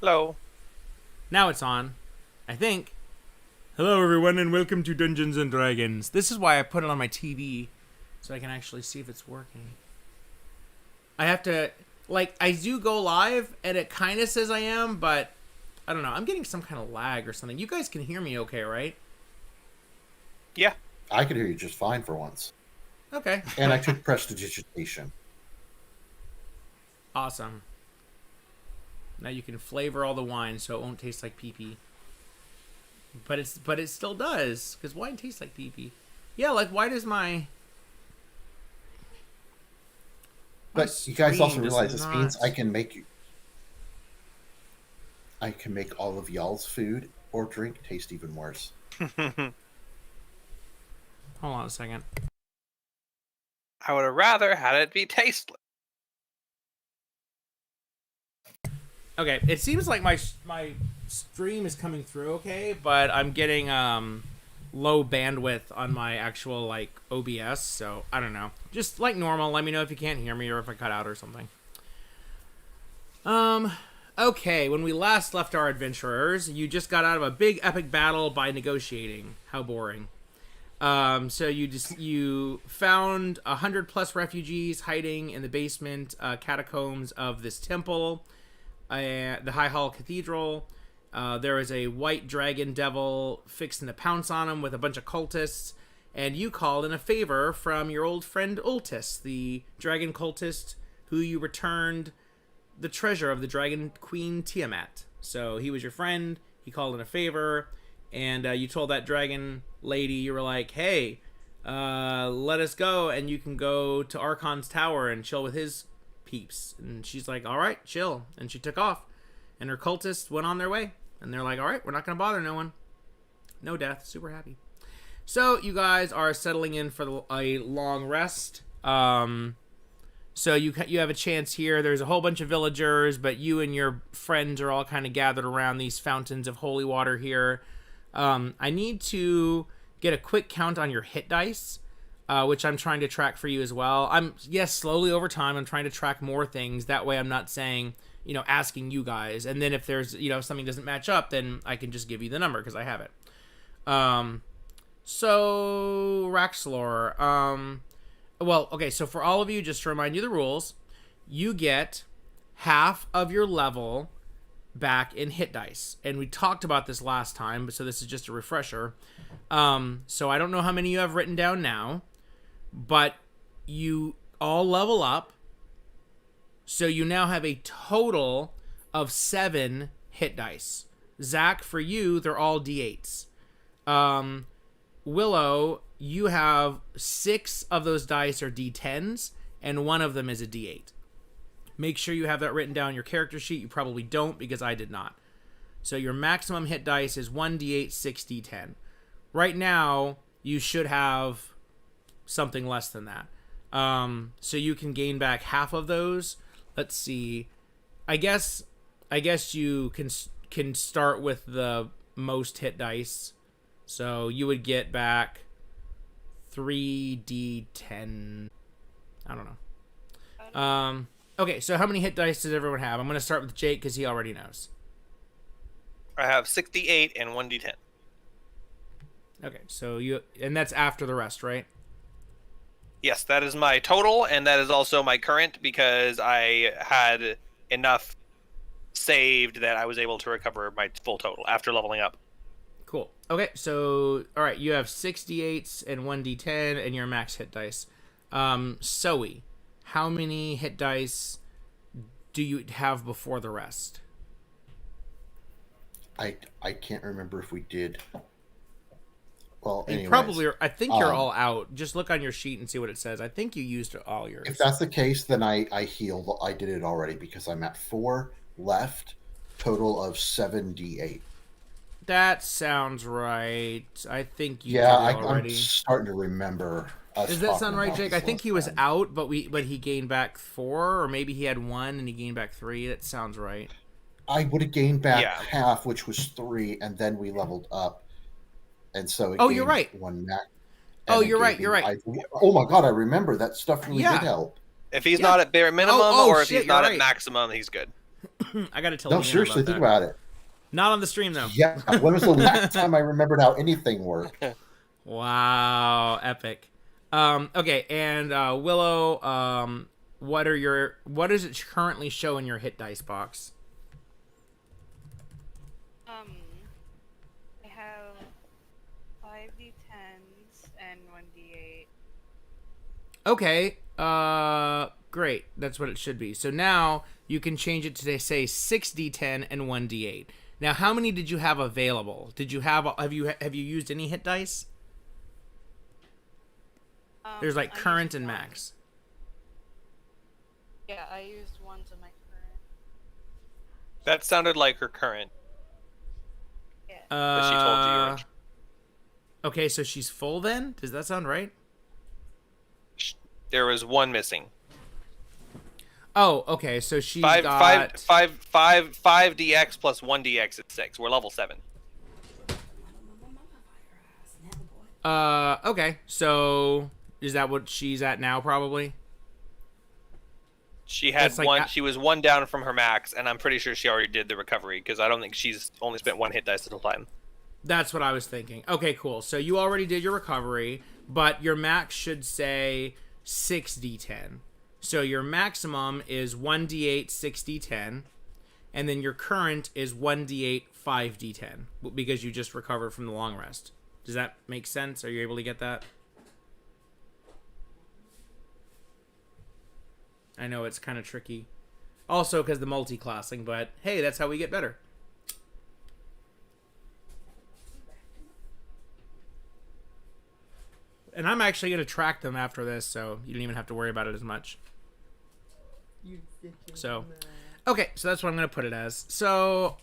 Hello. Now it's on. I think. Hello, everyone, and welcome to Dungeons and Dragons. This is why I put it on my TV, so I can actually see if it's working. I have to, I do go live, and it kind of says I am, but I don't know. I'm getting some kind of lag or something. You guys can hear me okay, right? Yeah. I could hear you just fine for once. Okay. And I took prestidigitation. Awesome. Now you can flavor all the wine so it won't taste like pee-pee. But it still does, because wine tastes like pee-pee. Yeah, why does my But you guys also screen does realize this not- means I can make all of y'all's food or drink taste even worse. Hold on a second. I would have rather had it be tasteless. Okay, it seems like my stream is coming through okay, but I'm getting low bandwidth on my actual OBS, so I don't know. Just like normal, let me know if you can't hear me or if I cut out or something. Okay, when we last left our adventurers, you just got out of a big epic battle by negotiating. How boring. So you found 100+ refugees hiding in the basement catacombs of this temple. The High Hall Cathedral. There is a white dragon devil fixing to pounce on him with a bunch of cultists, and you called in a favor from your old friend Ultis, the dragon cultist who you returned the treasure of the dragon queen Tiamat. So he was your friend, he called in a favor, and you told that dragon lady, you were like, hey, let us go, and you can go to Archon's tower and chill with his peeps. And she's like, all right, chill. And she took off, and her cultists went on their way, and they're like, all right, we're not gonna bother no one. No death. Super happy. So you guys are settling in for a long rest. So you have a chance here. There's a whole bunch of villagers, but you and your friends are all kind of gathered around these fountains of holy water here. I need to get a quick count on your hit dice, which I'm trying to track for you as well. Slowly over time, I'm trying to track more things. That way I'm not saying, asking you guys. And then if there's, if something doesn't match up, then I can just give you the number because I have it. So, Raxlor, so for all of you, just to remind you the rules, you get half of your level back in hit dice. And we talked about this last time, so this is just a refresher. So I don't know how many you have written down now, but you all level up, so you now have a total of 7 hit dice. Zach, for you, they're all d8s. Willow, you have 6 of those dice are d10s, and 1 of them is a d8. Make sure you have that written down on your character sheet. You probably don't, because I did not. So your maximum hit dice is 1d8, 6d10. Right now, you should have something less than that. So you can gain back half of those. Let's see. I guess you can start with the most hit dice. So you would get back 3d10. I don't know. Okay, so how many hit dice does everyone have? I'm going to start with Jake because he already knows. I have 68 and 1d10. Okay, so and that's after the rest, right? Yes, that is my total, and that is also my current because I had enough saved that I was able to recover my full total after leveling up. Cool. Okay, so, all right, you have 68s and 1d10 and your max hit dice. Zoe, how many hit dice do you have before the rest? I can't remember if we did. Well, You anyways, probably are. I think you're all out. Just look on your sheet and see what it says. I think you used all yours. if that's the case, then I healed. I did it already because I'm at 4 left, total of 7d8. That sounds right. I think you Yeah, did it already. I'm starting to remember. Does that sound right, Jake? I think he was out, but he gained back 4, or maybe he had 1 and he gained back 3. That sounds right. I would have gained back Yeah. half, which was 3, and then we leveled up, and so it Oh, you're gained right. 1 max. Oh, and it you're gave right. me- You're right. oh my god, I remember that stuff really Yeah. did help. If he's Yeah. not at bare minimum Oh, or if shit, he's not you're at right. maximum, he's good. I gotta tell No, Leanne seriously, about think that. about it. Not on the stream though. Yeah, when was the last time I remembered how anything worked? Wow, epic. Okay, and Willow, what does it currently show in your hit dice box? I have 5d10s and 1d8. Okay, great. That's what it should be. So now you can change it to say 6d10 and 1d8. Now, how many did you have available? Have you used any hit dice? There's like I current used and one. max. Yeah, I used ones of my current. That sounded like her current. Yeah. That she told you originally. Okay, so she's full then? Does that sound right? There was one missing. Oh, okay. So she's Five got 5 DX plus 1 DX is 6. We're level 7. Okay. So is that what she's at now? Probably. She had That's like one. She was one down from her max, and I'm pretty sure she already did the recovery because I don't think she's only spent one hit dice at a time. That's what I was thinking. Okay, cool. So you already did your recovery, but your max should say 6d10. So your maximum is 1d8 6d10, and then your current is 1d8 5d10 because you just recovered from the long rest. Does that make sense? Are you able to get that? I know it's kind of tricky. Also because the multi-classing, but hey, that's how we get better. And I'm actually going to track them after this, so you don't even have to worry about it as much. So, okay, so that's what I'm going to put it as. So,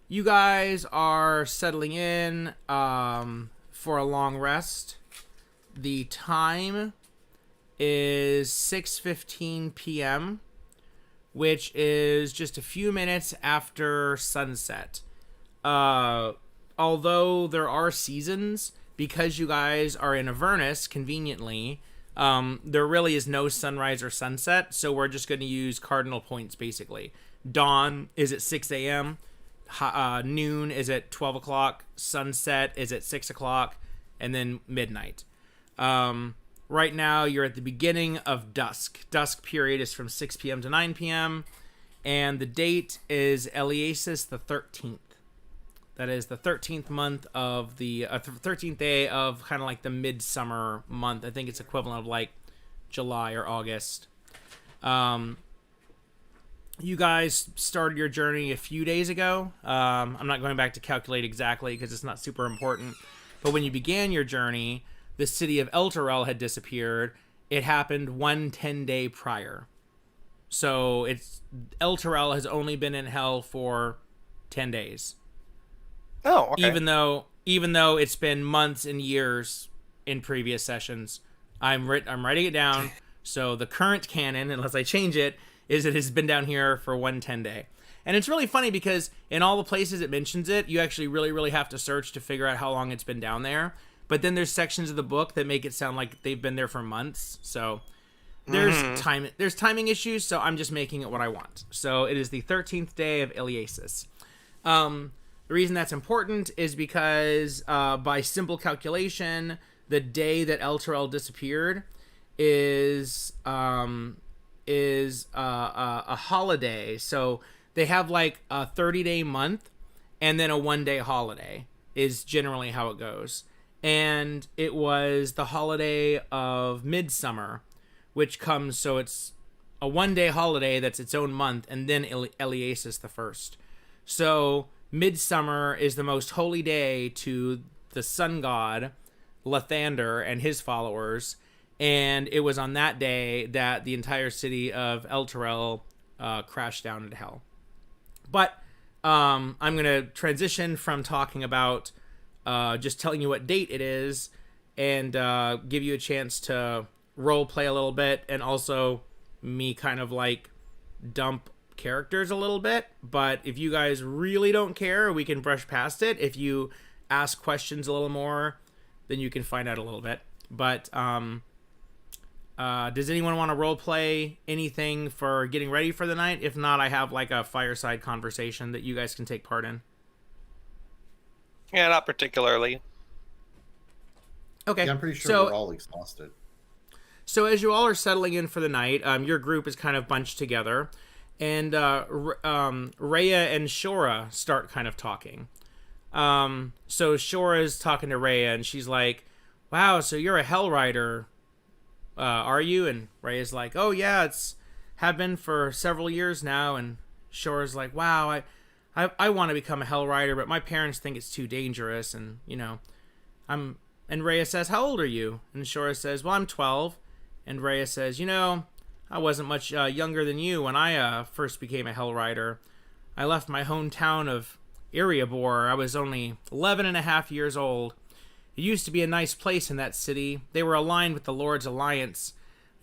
you guys are settling in for a long rest. The time is 6:15 p.m., which is just a few minutes after sunset. Although there are seasons, because you guys are in Avernus, conveniently, there really is no sunrise or sunset, so we're just going to use cardinal points, basically. Dawn is at 6 a.m., noon is at 12 o'clock, sunset is at 6 o'clock, and then midnight. Right now, you're at the beginning of dusk. Dusk period is from 6 p.m. to 9 p.m., and the date is Eliasis the 13th. That is the 13th month of the 13th day of kind of like the midsummer month. I think it's equivalent of like July or August. You guys started your journey a few days ago. I'm not going back to calculate exactly because it's not super important. But when you began your journey, the city of Elturel had disappeared. It happened 1 10-day prior. So Elturel has only been in hell for 10 days. Oh, okay. Even though it's been months and years in previous sessions, I'm writing it down. So the current canon, unless I change it, is it has been down here for 1 10-day. And it's really funny because in all the places it mentions it, you actually really, really have to search to figure out how long it's been down there. But then there's sections of the book that make it sound like they've been there for months. So there's timing issues, so I'm just making it what I want. So it is the 13th day of Eliasis. The reason that's important is because by simple calculation, the day that Elturel disappeared is a holiday. So they have like a 30-day month and then a 1-day holiday is generally how it goes. And it was the holiday of Midsummer, which comes, so it's a 1-day holiday that's its own month, and then Eliasis the 1st. So Midsummer is the most holy day to the sun god Lathander and his followers, and it was on that day that the entire city of Elturel crashed down into hell. But I'm going to transition from talking about just telling you what date it is and give you a chance to role play a little bit, and also me kind of like dump characters a little bit. But if you guys really don't care, we can brush past it. If you ask questions a little more, then you can find out a little bit. But Does anyone want to role play anything for getting ready for the night? If not, I have like a fireside conversation that you guys can take part in. Yeah, not particularly. Okay. Yeah, I'm pretty sure so, we're all exhausted. So as you all are settling in for the night, your group is kind of bunched together, and Rhea and Shora start kind of talking. So Shora is talking to Rhea, and she's like, "Wow, so you're a Hell Rider, are you?" And Rhea's like, "Oh yeah, have been for several years now." And Shora's like, "Wow, I want to become a Hell Rider, but my parents think it's too dangerous, and I'm." And Rhea says, "How old are you?" And Shora says, "Well, I'm 12." And Rhea says, "I wasn't much younger than you when I first became a Hell Rider. I left my hometown of Erebor. I was only 11 and a half years old. It used to be a nice place in that city. They were aligned with the Lord's Alliance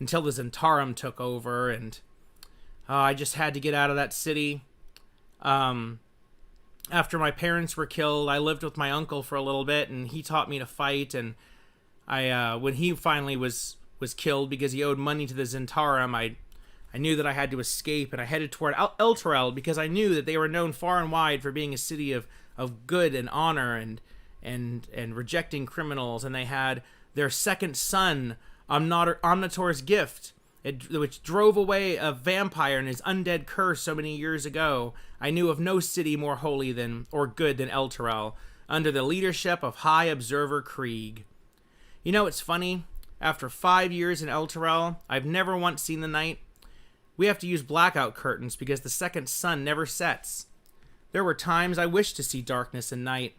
until the Zentarum took over, and I just had to get out of that city. After my parents were killed, I lived with my uncle for a little bit, and he taught me to fight, and when he finally was killed because he owed money to the Zentarum, I knew that I had to escape, and I headed toward Elturel because I knew that they were known far and wide for being a city of good and honor and rejecting criminals, and they had their second son, Omnitor's gift, which drove away a vampire and his undead curse so many years ago. I knew of no city more holy or good than Elturel, under the leadership of High Observer Krieg. It's funny. After 5 years in Elturel, I've never once seen the night. We have to use blackout curtains because the second sun never sets. There were times I wished to see darkness and night.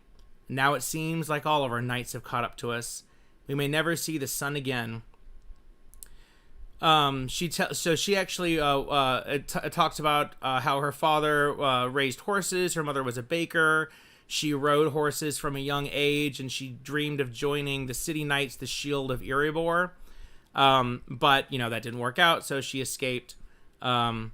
Now it seems like all of our nights have caught up to us. We may never see the sun again." She actually talks about how her father raised horses. Her mother was a baker. She rode horses from a young age, and she dreamed of joining the city knights, the Shield of Erebor. But that didn't work out, so she escaped. And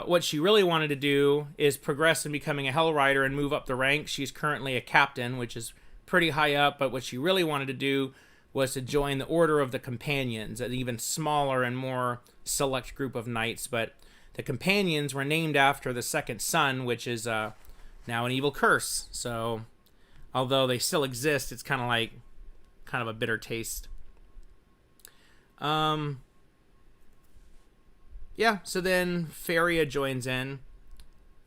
what she really wanted to do is progress in becoming a Hell Rider and move up the ranks. She's currently a captain, which is pretty high up, but what she really wanted to do was to join the Order of the Companions, an even smaller and more select group of knights. But the Companions were named after the second son, which is now an evil curse. So although they still exist, it's kind of a bitter taste. Yeah, so then Faria joins in,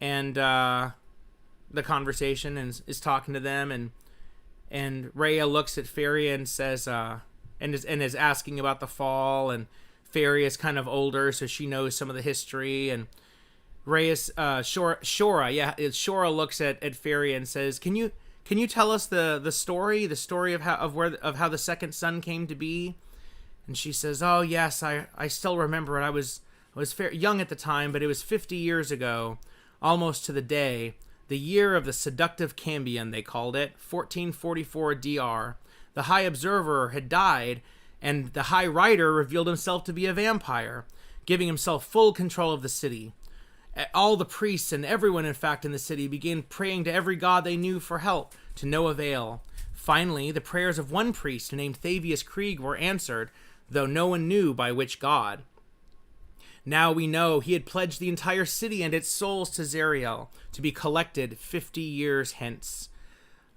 and the conversation is talking to them, and Rhea looks at Faria and says, and is asking about the fall, and Faria is kind of older, so she knows some of the history, and Rhea's Shora looks at Faria and says, "Can you tell us the story of how the second son came to be?" And she says, "Oh yes, I still remember it. I was young at the time, but it was 50 years ago, almost to the day. The year of the seductive Cambion, they called it, 1444 DR. The High Observer had died, and the High Rider revealed himself to be a vampire, giving himself full control of the city. All the priests and everyone, in fact, in the city began praying to every god they knew for help, to no avail. Finally, the prayers of one priest named Thavius Krieg were answered, though no one knew by which god. Now we know he had pledged the entire city and its souls to Zariel, to be collected 50 years hence.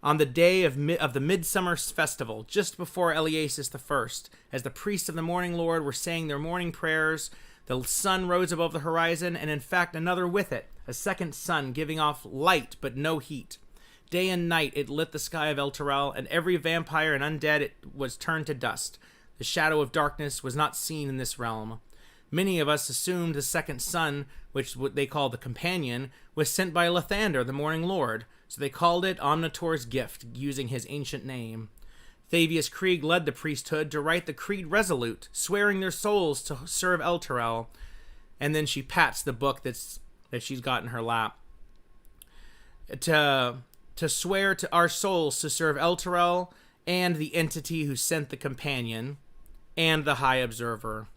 On the day of the Midsummer Festival, just before Eliasis I, as the priests of the Morning Lord were saying their morning prayers, the sun rose above the horizon, and in fact another with it, a second sun giving off light but no heat. Day and night it lit the sky of Elturel, and every vampire and undead it was turned to dust. The shadow of darkness was not seen in this realm. Many of us assumed the second son, which what they call the Companion, was sent by Lathander, the Morning Lord, so they called it Omnitor's gift, using his ancient name. Thavius Krieg led the priesthood to write the Creed Resolute, swearing their souls to serve Elturel, and then she pats the book that she's got in her lap. To swear to our souls to serve Elturel and the entity who sent the Companion and the High Observer.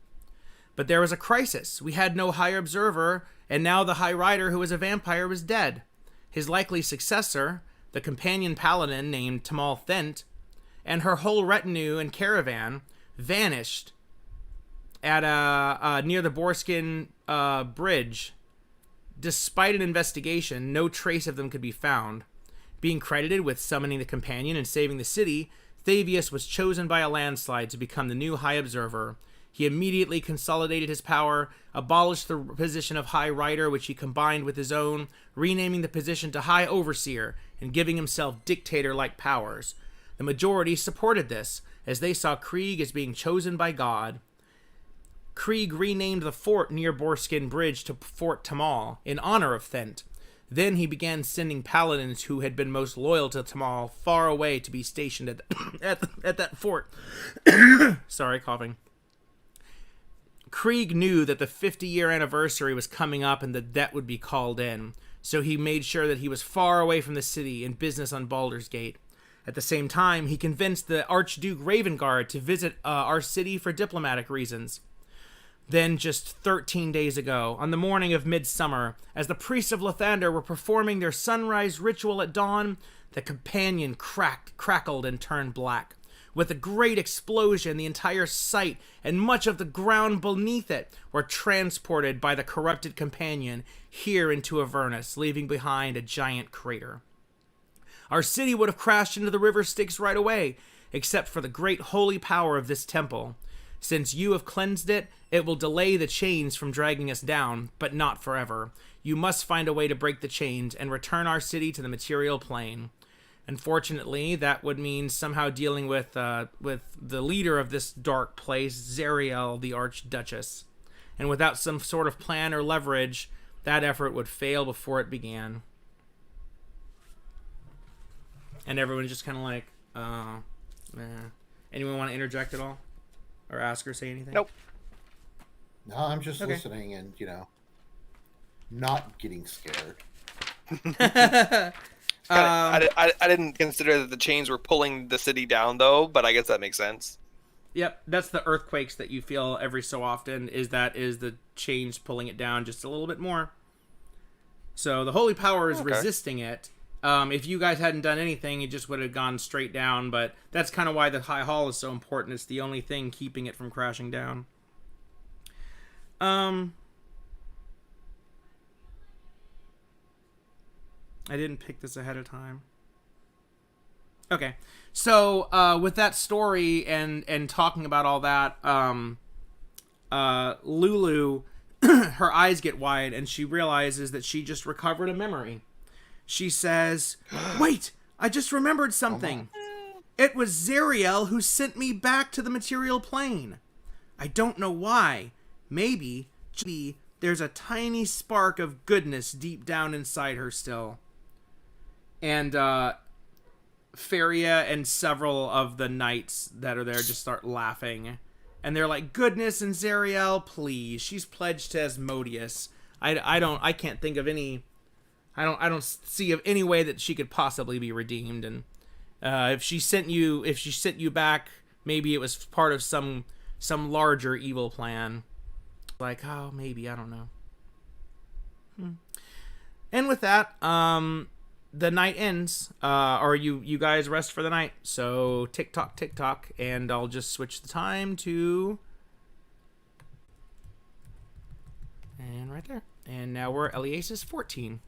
But there was a crisis. We had no High Observer, and now the High Rider, who was a vampire, was dead. His likely successor, the Companion Paladin named Tamal Thent, and her whole retinue and caravan vanished at near the Borskin bridge. Despite an investigation, no trace of them could be found. Being credited with summoning the companion and saving the city, Thavius was chosen by a landslide to become the new High Observer. He immediately consolidated his power, abolished the position of High Rider, which he combined with his own, renaming the position to High Overseer and giving himself dictator-like powers. The majority supported this, as they saw Krieg as being chosen by God. Krieg renamed the fort near Borskin Bridge to Fort Tamal in honor of Thent. Then he began sending paladins who had been most loyal to Tamal far away to be stationed at that fort. Sorry, coughing. Krieg knew that the 50-year anniversary was coming up and the debt would be called in, so he made sure that he was far away from the city and business on Baldur's Gate. At the same time, he convinced the Archduke Ravengard to visit our city for diplomatic reasons. Then, just 13 days ago, on the morning of midsummer, as the priests of Lathander were performing their sunrise ritual at dawn, the companion crackled and turned black. With a great explosion, the entire site and much of the ground beneath it were transported by the corrupted companion here into Avernus, leaving behind a giant crater. Our city would have crashed into the river Styx right away, except for the great holy power of this temple. Since you have cleansed it, it will delay the chains from dragging us down, but not forever. You must find a way to break the chains and return our city to the material plane. Unfortunately, that would mean somehow dealing with the leader of this dark place, Zariel, the Archduchess. And without some sort of plan or leverage, that effort would fail before it began. And everyone's just kind of like, Anyone want to interject at all? Or ask or say anything? Nope. No, I'm just listening and, not getting scared. I didn't consider that the chains were pulling the city down, though, but I guess that makes sense. Yep, that's the earthquakes that you feel every so often, is the chains pulling it down just a little bit more. So the holy power is resisting it. If you guys hadn't done anything, it just would have gone straight down, but that's kind of why the High Hall is so important. It's the only thing keeping it from crashing down. I didn't pick this ahead of time. Okay, so with that story and talking about all that, Lulu, her eyes get wide and she realizes that she just recovered a memory. She says, "Wait, I just remembered something. It was Zariel who sent me back to the material plane. I don't know why. Maybe there's a tiny spark of goodness deep down inside her still." And Feria and several of the knights that are there just start laughing. And they're like, "Goodness and Zariel, please. She's pledged to Asmodeus. I can't think of any... I don't see of any way that she could possibly be redeemed. And if she sent you back, maybe it was part of some larger evil plan. Like, oh, maybe, I don't know." And with that, the night ends, or you guys rest for the night. So tick tock, and I'll just switch the time to, and right there. And now we're Eliasis 14.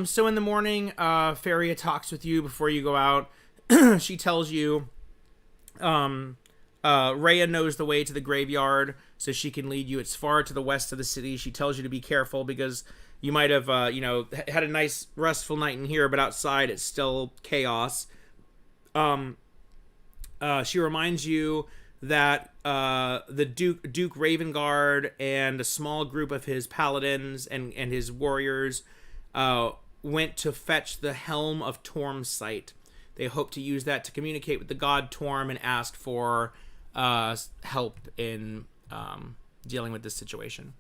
So in the morning, Feria talks with you before you go out. She tells you, Rhea knows the way to the graveyard, so she can lead you. It's far to the west of the city. She tells you to be careful because you might have, had a nice restful night in here, but outside it's still chaos. She reminds you that the Duke Ravengard and a small group of his paladins and his warriors went to fetch the Helm of Torm's site. They hope to use that to communicate with the god Torm and ask for help in dealing with this situation.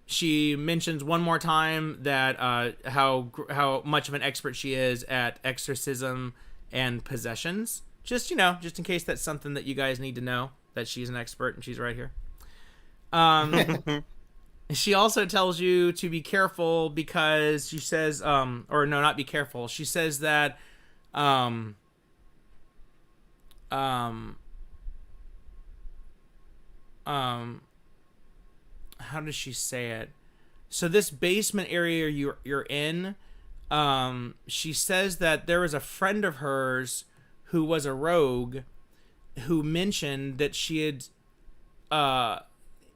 She mentions one more time that how much of an expert she is at exorcism and possessions. Just in case that's something that you guys need to know, that she's an expert and she's right here. She also tells you to be careful because she says, or no, not be careful. She says that Um, how does she say it? So this basement area you're in, she says that there was a friend of hers who was a rogue who mentioned that she had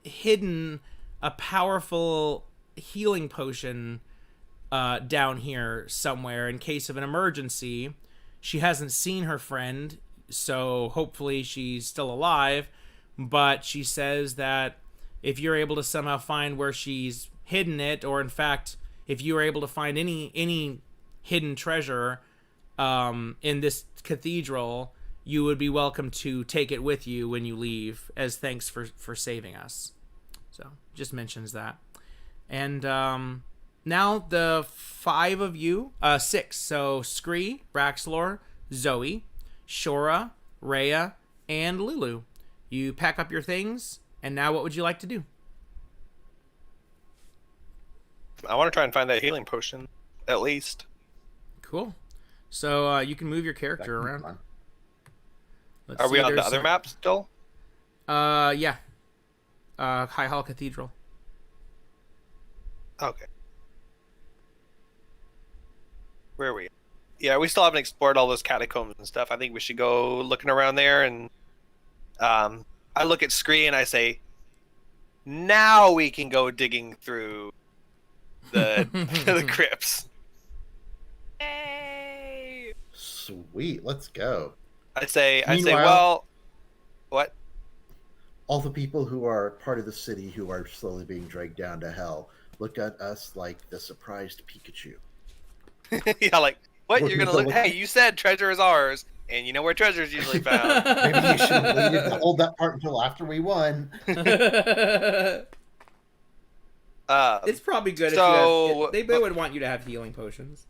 hidden a powerful healing potion down here somewhere in case of an emergency. She hasn't seen her friend, so hopefully she's still alive, but she says that if you're able to somehow find where she's hidden it, or in fact, if you are able to find any hidden treasure in this cathedral, you would be welcome to take it with you when you leave as thanks for saving us. So, just mentions that. And now the 5 of you, 6. So, Scree, Braxlor, Zoe, Shora, Rhea, and Lulu. You pack up your things, and now what would you like to do? I want to try and find that healing potion, at least. Cool. So you can move your That character can be around. fun. Let's Are we see, on the there's other some- map still? Yeah. High Hall Cathedral. Okay. Where are we? Yeah, we still haven't explored all those catacombs and stuff. I think we should go looking around there. And I look at Scree and I say, now we can go digging through the the crypts. Yay! Sweet, let's go. I say, Meanwhile- well, what? All the people who are part of the city who are slowly being dragged down to hell look at us like the surprised Pikachu. Yeah, like, what? We're You're gonna gonna look? look- Hey, you said treasure is ours, and you know where treasure is usually found. Maybe you should have waited to hold that part until after we won. It's probably good so- if they would want you to have healing potions.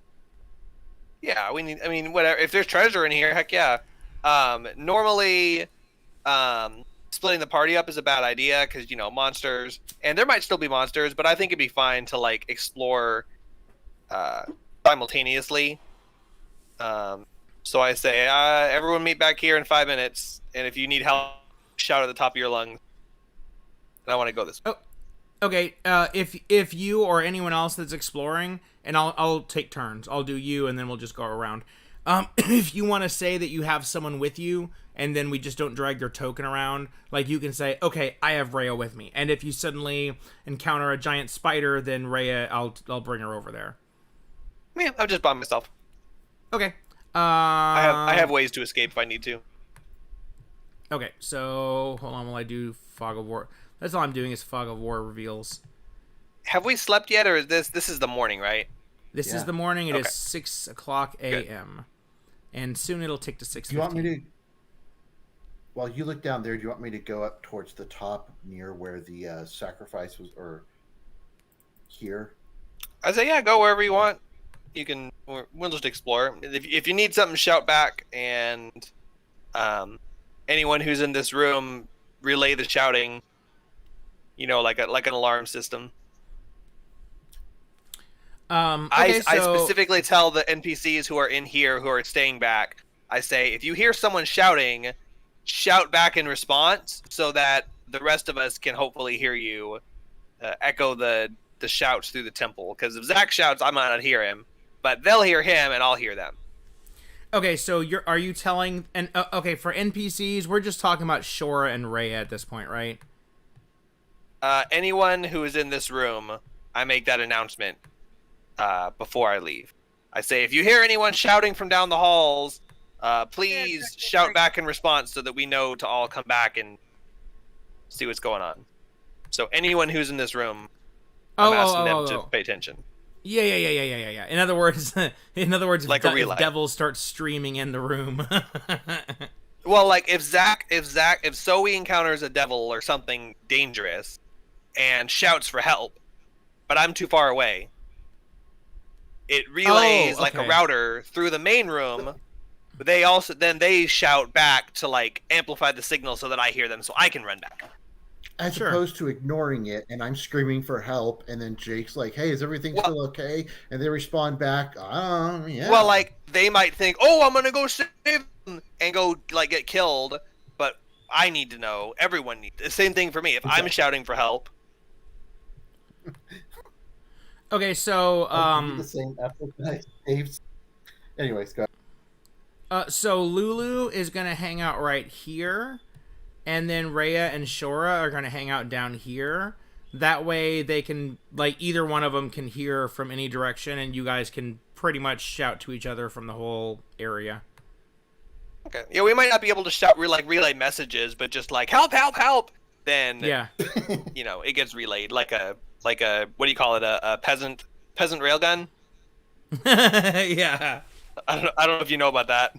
Yeah, we need. I mean, whatever. If there's treasure in here, heck yeah. Normally, splitting the party up is a bad idea because monsters, and there might still be monsters, but I think it'd be fine to like explore simultaneously. So I say, everyone meet back here in 5 minutes, and if you need help, shout at the top of your lungs. And I want to go this way. Okay, if you or anyone else that's exploring, and I'll take turns. I'll do you, and then we'll just go around. If you want to say that you have someone with you, and then we just don't drag their token around, like you can say, okay, I have Rhea with me. And if you suddenly encounter a giant spider, then Rhea, I'll bring her over there. Yeah, I'm just by myself. Okay. I have ways to escape if I need to. Okay, so hold on while I do Fog of War. That's all I'm doing is Fog of War reveals. Have we slept yet, or is this is the morning, right? This is Yeah. the morning. It is Okay. 6 o'clock a.m. And soon it'll tick to 6:15. Do you want me to? While you look down there, do you want me to go up towards the top near where the sacrifice was, or here? I say, yeah, go wherever you want. You can. We'll just explore. If you need something, shout back, and anyone who's in this room, relay the shouting. Like an alarm system. Okay, I so- specifically tell the NPCs who are in here who are staying back. I say, if you hear someone shouting, shout back in response, so that the rest of us can hopefully hear you echo the shouts through the temple. Because if Zach shouts, I might not hear him, but they'll hear him, and I'll hear them. Okay, so are you telling and okay, for NPCs, we're just talking about Shora and Rhea at this point, right? Anyone who is in this room, I make that announcement before I leave. I say, if you hear anyone shouting from down the halls, please shout back in response so that we know to all come back and see what's going on. So anyone who's in this room, I'm asking them to pay attention. Yeah. In other words, Like a relay. if devils start streaming in the room. Well, like if Zoe encounters a devil or something dangerous and shouts for help, but I'm too far away, it relays like a okay. router through the main room. But they shout back to like amplify the signal so that I hear them, so I can run back. As Sure. opposed to ignoring it, and I'm screaming for help, and then Jake's like, "Hey, is everything Well- still okay?" And they respond back, yeah." Well, like they might think, "Oh, I'm gonna go save them," and go like get killed. But I need to know. Everyone needs the same thing for me. If I'm Exactly. shouting for help, Okay, so I'll give you the same effort that I saved. Anyways, go ahead. so Lulu is gonna hang out right here, and then Rhea and Shora are gonna hang out down here. That way, they can like either one of them can hear from any direction, and you guys can pretty much shout to each other from the whole area. okay. Yeah, we might not be able to shout relay messages, but just like help, help, help. Then Yeah. it gets relayed like a what do you call it, a peasant railgun. Yeah. I don't know if you know about that.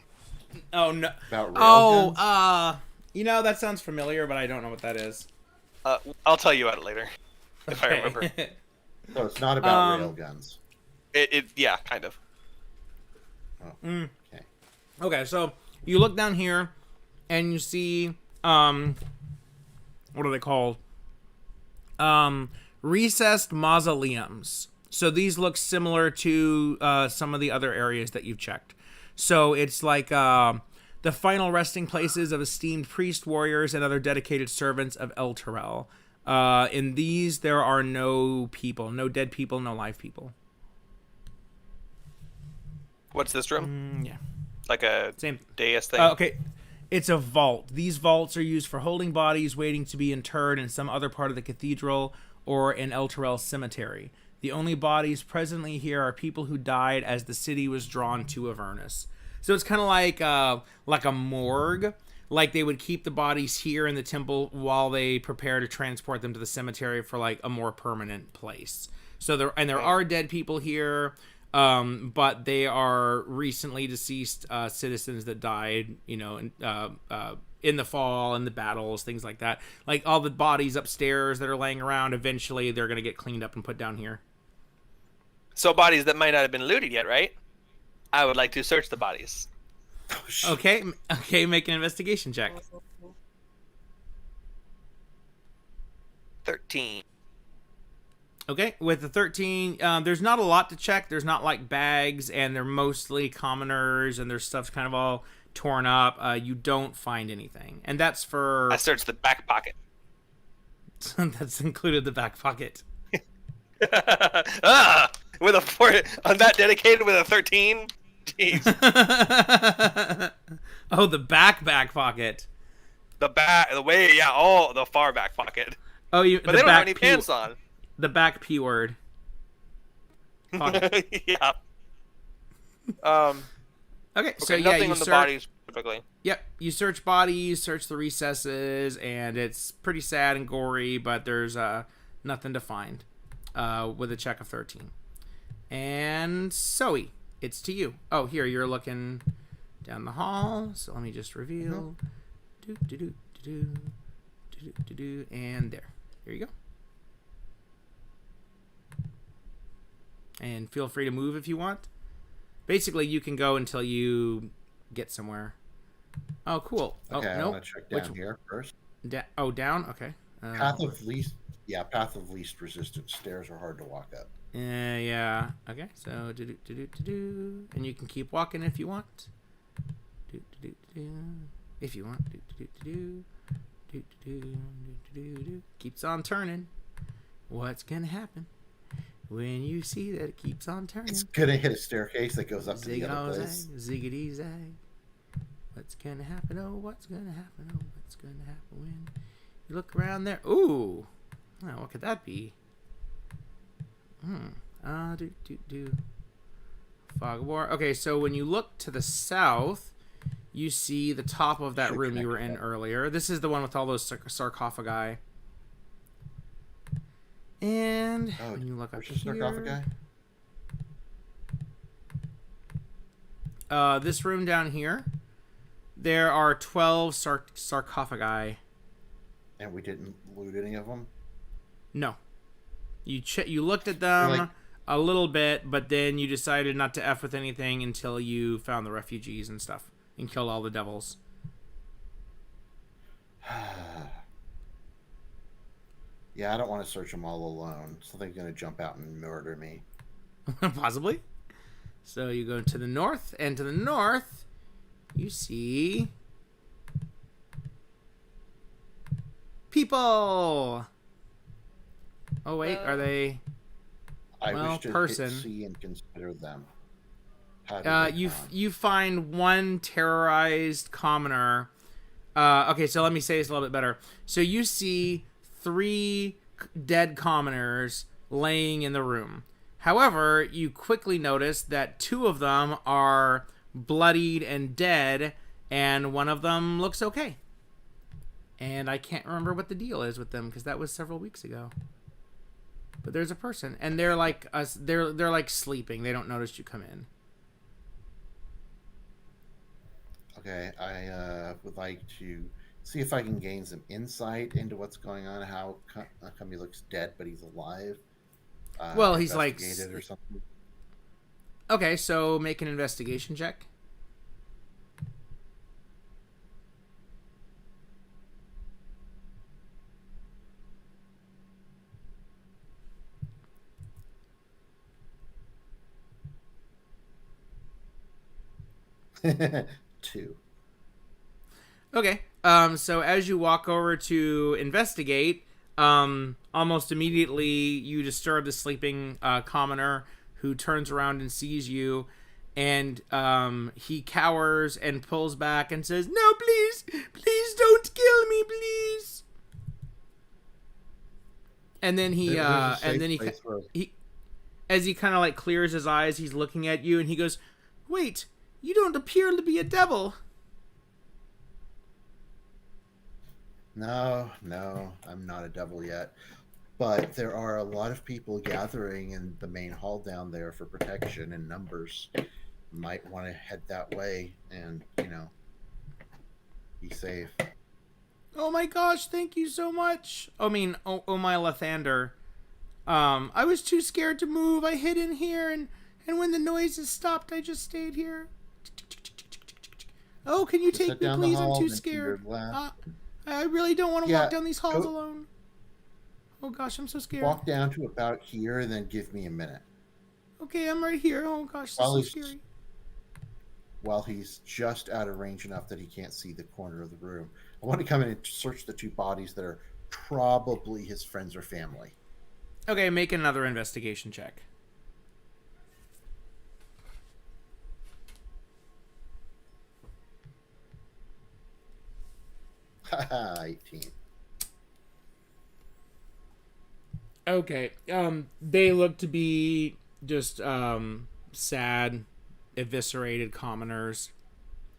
Oh no. About Oh, railguns? that sounds familiar, but I don't know what that is. I'll tell you about it later if I remember. So it's not about um, railguns. It yeah, kind of. Oh, okay. Okay, so you look down here, and you see, what are they called? Recessed mausoleums. So these look similar to some of the other areas that you've checked. So it's like the final resting places of esteemed priest, warriors, and other dedicated servants of El Terrell. In these, there are no people, no dead people, no live people. What's this room? Yeah. Like a Same. dais thing? Okay. It's a vault. These vaults are used for holding bodies waiting to be interred in some other part of the cathedral or in El Terrell Cemetery. The only bodies presently here are people who died as the city was drawn to Avernus. So it's kind of like a morgue. Like they would keep the bodies here in the temple while they prepare to transport them to the cemetery for like a more permanent place. So there are dead people here. But they are recently deceased citizens that died, in the fall, in the battles, things like that. Like all the bodies upstairs that are laying around, eventually they're going to get cleaned up and put down here. So bodies that might not have been looted yet, right? I would like to search the bodies. Okay, make an investigation check. 13. Okay, with the 13, there's not a lot to check. There's not like bags, and they're mostly commoners, and their stuff's kind of all torn up. You don't find anything, and that's for I searched the back pocket. that's included the back pocket. With a 4 on that dedicated with a 13. Jeez. Oh, the back pocket. The far back pocket. Oh, But they don't have any pants on. The back P word. Pocket. Yeah. Okay, so Okay, yeah, nothing you on the search. bodies typically. Yep, you search bodies, search the recesses, and it's pretty sad and gory, but there's nothing to find with a check of 13. And Zoe, it's to you. Oh, here, you're looking down the hall, so let me just reveal. And there. Here you go. And feel free to move if you want. Basically, you can go until you get somewhere. Oh, cool. Okay, oh, I nope. want to check down here first. Down? Okay. Path of least resistance. Stairs are hard to walk up. Yeah. Okay, so and you can keep walking if you want. If you want. Keeps on turning. What's gonna happen when you see that it keeps on turning? It's gonna hit a staircase that goes up to the other place. Ziggity zag. What's gonna happen? Oh, what's gonna happen? Oh, what's gonna happen when you look around there? Ooh. Oh, what could that be? Fog of War. Okay, so when you look to the south, you see the top of that room you were in earlier. This is the one with all those sarcophagi. And when you look up to here, this room down here, there are 12 sarcophagi. And we didn't loot any of them? No. You looked at them a little bit, but then you decided not to F with anything until you found the refugees and stuff and killed all the devils. Yeah, I don't want to search them all alone. Something's going to jump out and murder me. Possibly. So you go to the north, and to the north, you see people. Oh wait, are they? I Well, wish to person. hit C and consider them. How do they You count? you find one terrorized commoner. Okay, so let me say this a little bit better. So you see 3 dead commoners laying in the room. However, you quickly notice that 2 of them are bloodied and dead, and one of them looks okay. And I can't remember what the deal is with them because that was several weeks ago. But there's a person, and they're like us. They're like sleeping. They don't notice you come in. Okay, I would like to see if I can gain some insight into what's going on. How come he looks dead but he's alive? Well, he's like Investigate it or something. okay. So make an investigation check. Two. Okay. So as you walk over to investigate, almost immediately you disturb the sleeping commoner who turns around and sees you, and he cowers and pulls back and says, "No, please, please don't kill me, please." And then he as he kind of like clears his eyes, he's looking at you, and he goes, "Wait, you don't appear to be a devil." No, I'm not a devil yet. But there are a lot of people gathering in the main hall down there for protection in numbers. Might want to head that way and, be safe. Oh my gosh, thank you so much. I mean, oh my Lathander. I was too scared to move. I hid in here, and when the noises stopped, I just stayed here. Oh, can you Just take head me, down the please? I'm hall, too then to your scared. left. I really don't want to Yeah, walk down these halls go- alone. Oh gosh, I'm so scared. Walk down to about here and then give me a minute. Okay, I'm right here. Oh gosh, this While is so he's- scary. While he's just out of range enough that he can't see the corner of the room, I want to come in and search the 2 bodies that are probably his friends or family. Okay, make another investigation check. Haha, 18. Okay. They look to be just sad, eviscerated commoners.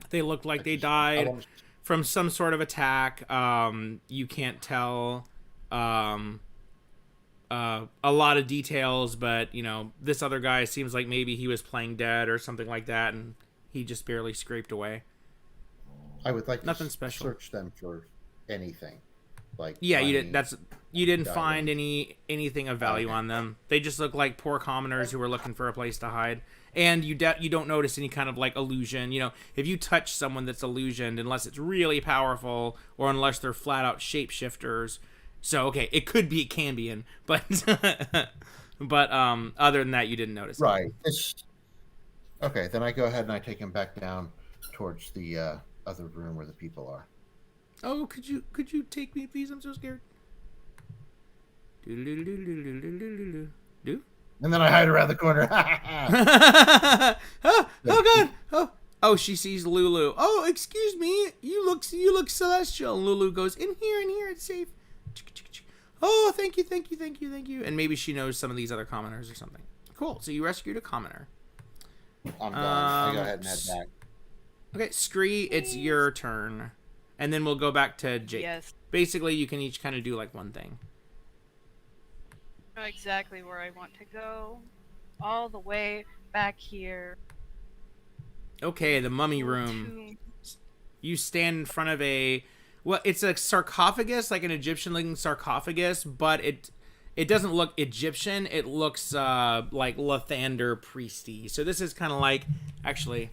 They look like they died from some sort of attack. You can't tell a lot of details, but this other guy seems like maybe he was playing dead or something like that, and he just barely scraped away. I would like Nothing to special. search them for anything. Like Yeah, you money. did. You didn't Got find it. anything of value Okay. on them. They just look like poor commoners who were looking for a place to hide. And you don't notice any kind of like illusion. If you touch someone that's illusioned, unless it's really powerful or unless they're flat out shapeshifters. So okay, it could be Cambion, but but other than that, you didn't notice. Right. Okay, then I go ahead and I take him back down towards the other room where the people are. Oh, could you take me, please? I'm so scared. Do? And then I hide around the corner. Oh God! Oh, she sees Lulu. Oh, excuse me. You look celestial. And Lulu goes, in here. It's safe. Oh, thank you. And maybe she knows some of these other commoners or something. Cool. So you rescued a commoner. I'm done. I go ahead and head back. Okay, Scree, it's your turn. And then we'll go back to Jake. Yes. Basically, you can each kind of do like one thing. I know exactly where I want to go. All the way back here. Okay, the mummy room. You stand in front of it's a sarcophagus, like an Egyptian-looking sarcophagus, but it doesn't look Egyptian. It looks like Lathander priesty. So this is kind of like, actually,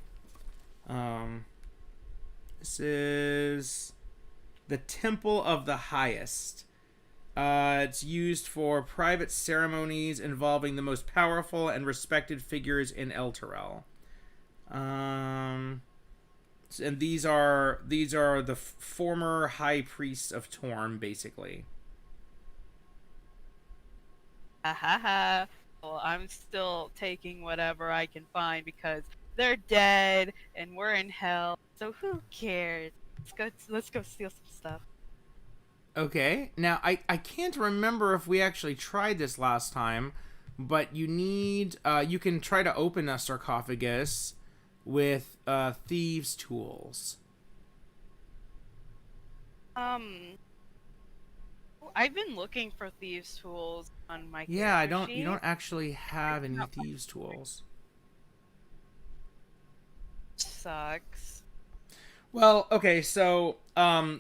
this is the Temple of the Highest. It's used for private ceremonies involving the most powerful and respected figures in Elturel. And these are the former high priests of Torm, basically. Ha ha ha. Well, I'm still taking whatever I can find because they're dead and we're in hell. So who cares? Let's go steal some stuff. Okay. Now, I can't remember if we actually tried this last time, but you need you can try to open a sarcophagus with thieves' tools. I've been looking for thieves' tools on my Yeah, I character don't. You sheet. don't actually have any thieves' tools. Sucks. Well, okay, so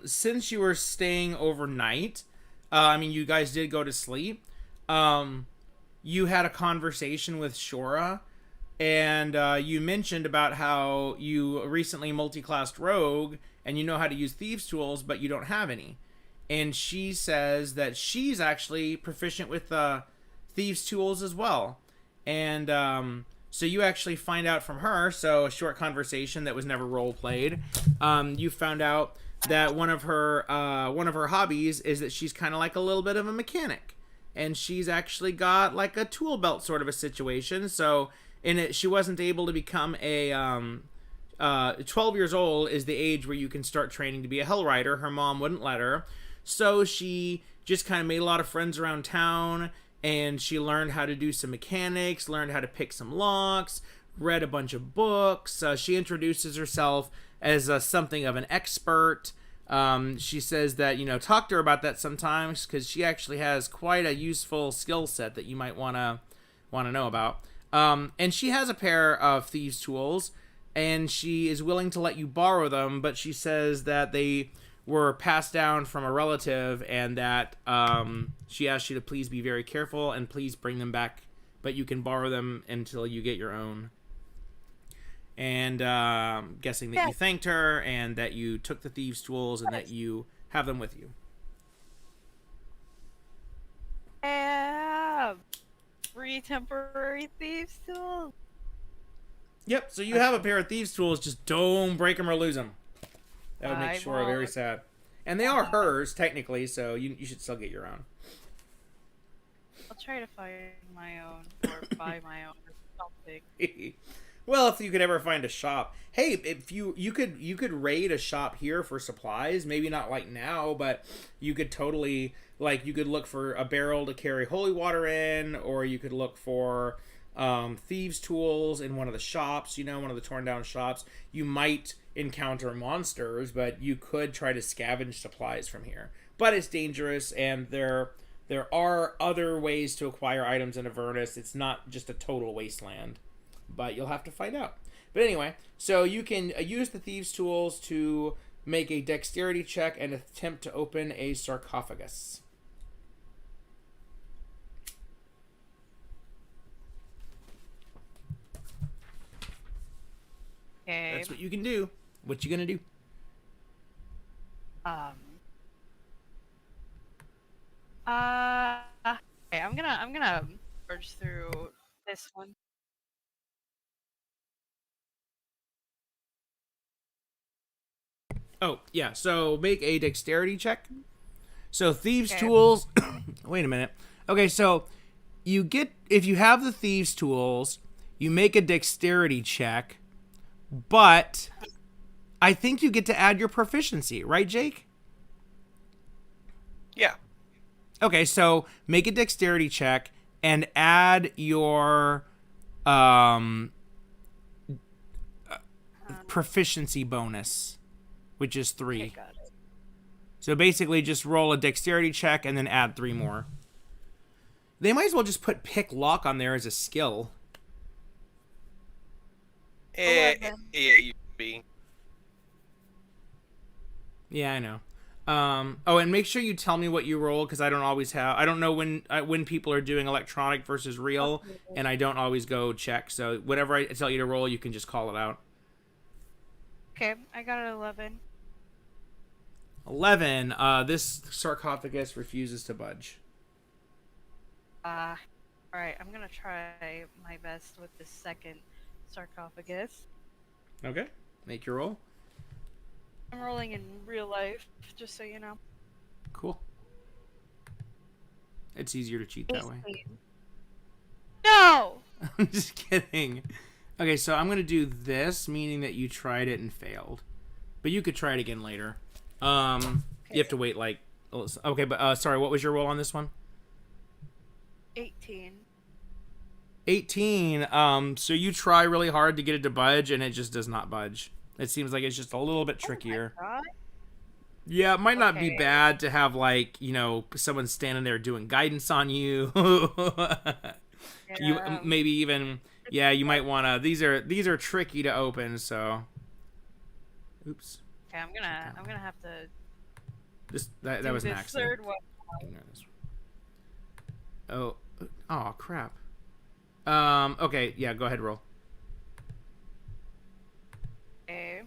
since you were staying overnight, I mean, you guys did go to sleep. You had a conversation with Shora, and you mentioned about how you recently multi-classed rogue, and you know how to use thieves' tools, but you don't have any. And she says that she's actually proficient with thieves' tools as well. And so you actually find out from her, so a short conversation that was never role played. You found out that one of her hobbies is that she's kind of like a little bit of a mechanic, and she's actually got like a tool belt sort of a situation. So in it, she wasn't able to become a 12 years old is the age where you can start training to be a hell rider. Her mom wouldn't let her, so she just kind of made a lot of friends around town. And she learned how to do some mechanics, learned how to pick some locks, read a bunch of books. She introduces herself as something of an expert. She says that, talk to her about that sometimes because she actually has quite a useful skill set that you might want to know about. And she has a pair of thieves' tools, and she is willing to let you borrow them, but she says that they were passed down from a relative, and that she asked you to please be very careful and please bring them back, but you can borrow them until you get your own. And guessing that you thanked her and that you took the thieves' tools and that you have them with you. Yeah. Free temporary thieves' tools. Yep, so you have a pair of thieves' tools, just don't break them or lose them. That would make I Shora very won't. sad. And they are hers, technically, so you should still get your own. I'll try to find my own or buy my own or something. Well, if you could ever find a shop. Hey, if you could raid a shop here for supplies, maybe not like now, but you could totally, like, you could look for a barrel to carry holy water in, or you could look for thieves' tools in one of the shops, one of the torn down shops. You might encounter monsters, but you could try to scavenge supplies from here. But it's dangerous, and there are other ways to acquire items in Avernus. It's not just a total wasteland, but you'll have to find out. But anyway, so you can use the thieves' tools to make a dexterity check and attempt to open a sarcophagus. Okay. That's what you can do. What you gonna do? Okay, I'm gonna search through this one. Oh, yeah. So make a dexterity check. So thieves' Okay. tools. Wait a minute. Okay, so if you have the thieves' tools, you make a dexterity check, but I think you get to add your proficiency, right, Jake? Yeah. Okay, so make a dexterity check and add your proficiency bonus, which is 3. Okay, got it. So basically just roll a dexterity check and then add 3 more. They might as well just put pick lock on there as a skill. Yeah, 11. you be. Yeah, I know. And make sure you tell me what you roll, because I don't know when people are doing electronic versus real, and I don't always go check. So whatever I tell you to roll, you can just call it out. Okay, I got an 11. 11. This sarcophagus refuses to budge. Alright, I'm gonna try my best with the second sarcophagus. Okay. Make your roll. I'm rolling in real life, just so you know. Cool. It's easier to cheat that way. 18. No! I'm just kidding. Okay, so I'm going to do this, meaning that you tried it and failed. But you could try it again later. You have to wait like... Okay, but sorry, what was your roll on this one? 18. 18. So you try really hard to get it to budge, and it just does not budge. It seems like it's just a little bit trickier. Oh my God. Yeah, it might not be Okay. bad to have, like, you know, someone standing there doing guidance on you. You Yeah. maybe even... Yeah, you might want to... These are tricky to open, so... Oops. Okay, I'm gonna have to That do was an this accident. third one. Ignore this one. Oh, crap. Okay, yeah, go ahead, roll. Okay.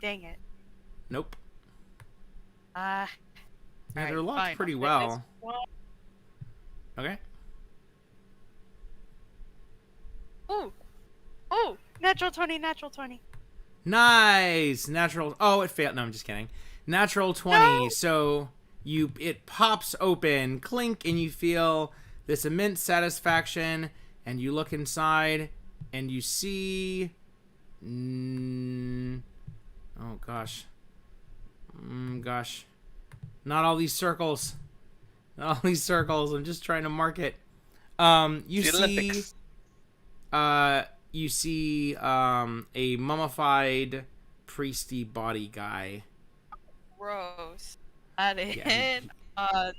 Dang it. Nope. Ah. Yeah, they're Alright, locked fine, pretty I'll well. take this one. Okay. Ooh, natural 20, natural 20. Nice! Natural... Oh, it failed. No, I'm just kidding. Natural 20. No! So, it pops open, clink, and you feel this immense satisfaction, and you look inside, and you see... Oh, gosh. Gosh. Not all these circles. Not all these circles. I'm just trying to mark it. You The see... Olympics. You see a mummified priesty body guy. Gross. That is. Yeah,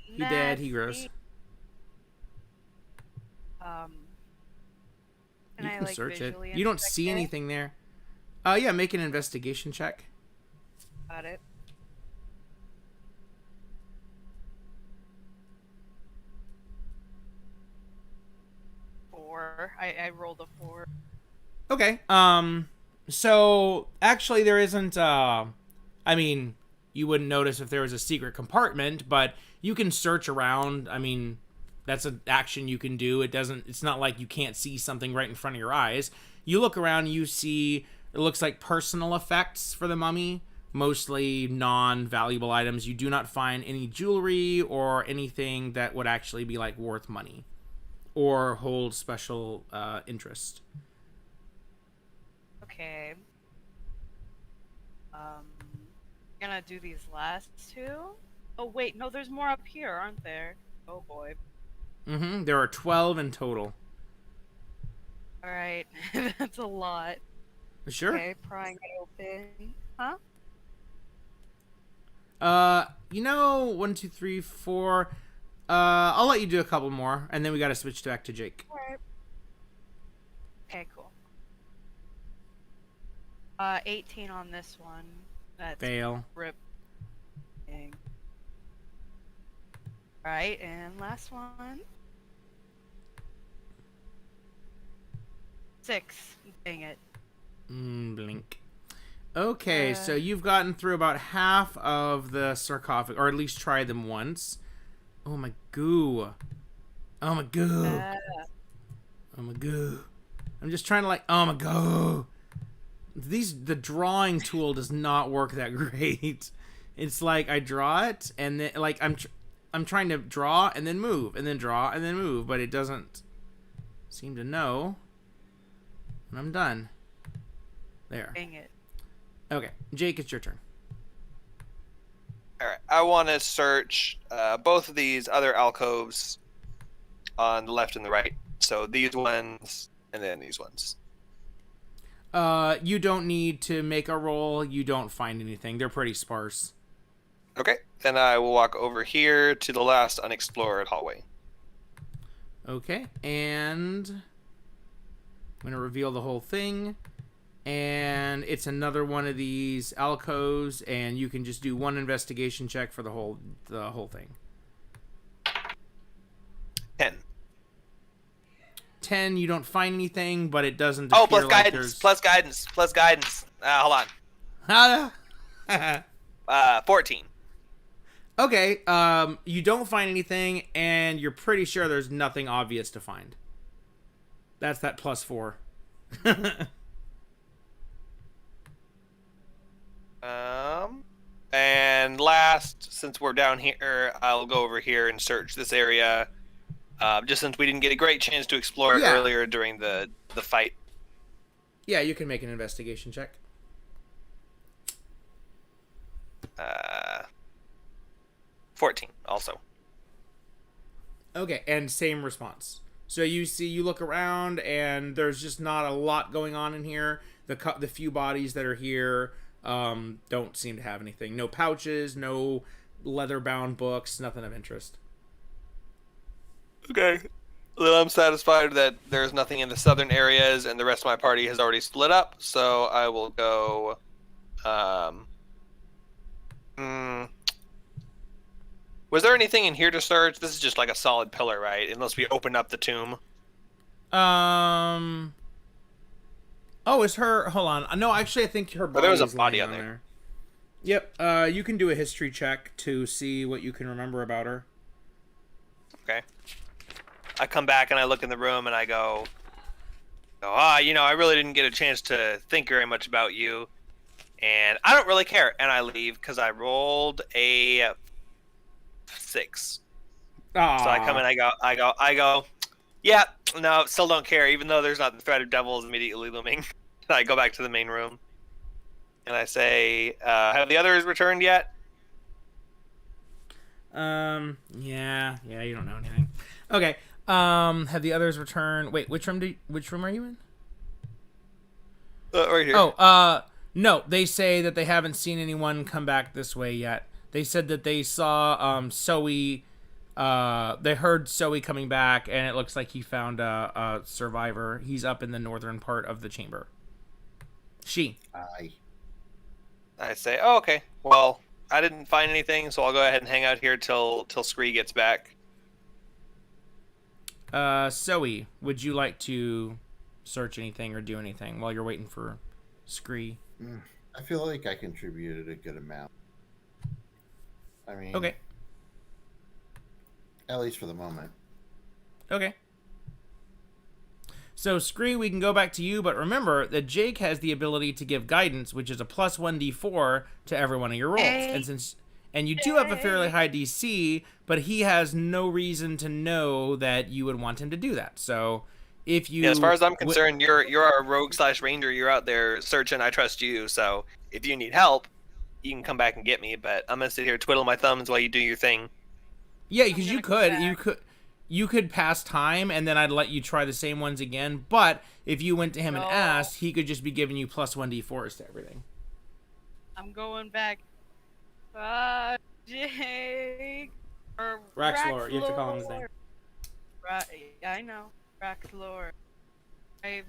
he dead. He gross. nasty. Um. You I, can like, search it. visually You don't inspect see it? anything there. Yeah, make an investigation check. Got it. Four. I rolled a 4. Okay. So actually, there isn't. I mean, you wouldn't notice if there was a secret compartment, but you can search around. I mean, that's an action you can do. It doesn't. It's not like you can't see something right in front of your eyes. You look around. You see. It looks like personal effects for the mummy, mostly non-valuable items. You do not find any jewelry or anything that would actually be like worth money or hold special interest. Okay. Gonna do these last two. Oh wait, no, there's more up here, aren't there? Oh boy. Mm-hmm. There are 12 in total. All right, that's a lot. Sure. Okay, prying it open. Huh? You know, 1, 2, 3, 4. I'll let you do a couple more, and then we gotta switch back to Jake. All right. Okay, cool. 18 on this one. That's Fail. rip. Dang. Right, and last one. 6. Dang it. Blink. Okay, so you've gotten through about half of the sarcophagus, or at least tried them once. Oh my goo. Oh my goo. Oh my goo. I'm just trying to like, oh my goo. The drawing tool does not work that great. It's like I draw it and then like I'm trying to draw and then move and then draw and then move, but it doesn't seem to know when I'm done. There. Dang it. Okay, Jake, it's your turn. All right, I want to search both of these other alcoves on the left and the right. So these ones and then these ones. You don't need to make a roll. You don't find anything. They're pretty sparse. Okay, then I will walk over here to the last unexplored hallway. Okay, and I'm gonna reveal the whole thing. And it's another one of these alcoves, and you can just do one investigation check for the whole thing. 10. 10, you don't find anything, but it doesn't Oh, appear plus like guidance. Plus guidance. Plus guidance. Hold there's... on. 14. Okay, you don't find anything, and you're pretty sure there's nothing obvious to find. That's that +4. And last, since we're down here, I'll go over here and search this area. Just since we didn't get a great chance to explore it earlier during the fight. Yeah, you can make an investigation check. 14 also. Okay, and same response. So you look around, and there's just not a lot going on in here. The few bodies that are here don't seem to have anything. No pouches, no leather-bound books, nothing of interest. Okay. Well, I'm satisfied that there's nothing in the southern areas, and the rest of my party has already split up, so I will go... Was there anything in here to search? This is just like a solid pillar, right? Unless we open up the tomb. Oh, is her... Hold on. No, actually, I think her body there was a is body lying on on there. Yep. You can do a history check to see what you can remember about her. Okay. I come back and I look in the room and I go, I really didn't get a chance to think very much about you. And I don't really care. And I leave because I rolled a 6. Aww. So I come in, I go, yeah, no, still don't care, even though there's not the threat of devils immediately looming. I go back to the main room. And I say, have the others returned yet? Yeah, you don't know anything. Okay. Have the others returned? Wait, which room are you in? Right here. Oh, no, they say that they haven't seen anyone come back this way yet. They said that they saw Zoe. They heard Zoe coming back, and it looks like he found a survivor. He's up in the northern part of the chamber. I say, oh, okay. Well, I didn't find anything, so I'll go ahead and hang out here till Scree gets back. Zoe, would you like to search anything or do anything while you're waiting for Scree? I feel like I contributed a good amount. I mean, Okay. At least for the moment. Okay. So, Scree, we can go back to you, but remember that Jake has the ability to give guidance, which is a plus 1d4 to every one of your rolls. And you do have a fairly high DC, but he has no reason to know that you would want him to do that. So, if you... Yeah, as far as I'm concerned, you're our rogue/ranger. You're out there searching. I trust you. So, if you need help, you can come back and get me. But I'm going to sit here twiddle my thumbs while you do your thing. Yeah, because you could pass time, and then I'd let you try the same ones again. But if you went to him and asked, he could just be giving you plus 1d4s to everything. I'm going back. Jake. Or Raxlor. You have to call him his name. I know. Raxlor. My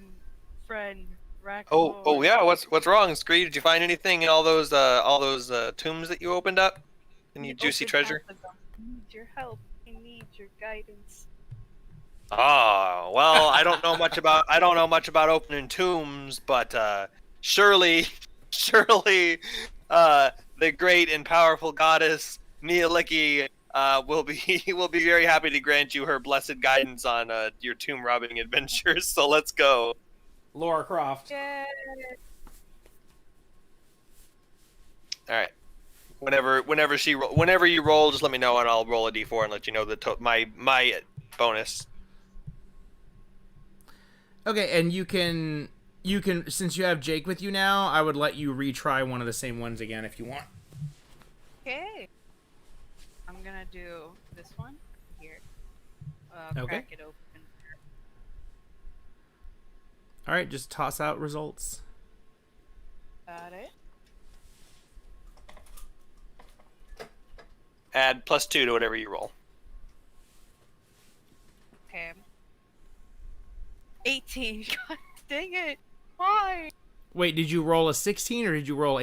friend. Raxlor. Oh yeah. What's wrong, Scree? Did you find anything in all those tombs that you opened up? Any juicy treasure? I need your help. I need your guidance. Oh, well, I don't know much about opening tombs, but surely the great and powerful goddess Mialiki will be very happy to grant you her blessed guidance on your tomb robbing adventures. So let's go. Laura Croft. Yay. All right. Whenever you roll, just let me know and I'll roll a d4 and let you know my bonus. Okay, and you can since you have Jake with you now, I would let you retry one of the same ones again if you want. Okay. I'm gonna do this one here. Okay. Crack it open. All right, just toss out results. Got it. Add +2 to whatever you roll. Okay. 18. God dang it. Why? Wait, did you roll a 16 or did you roll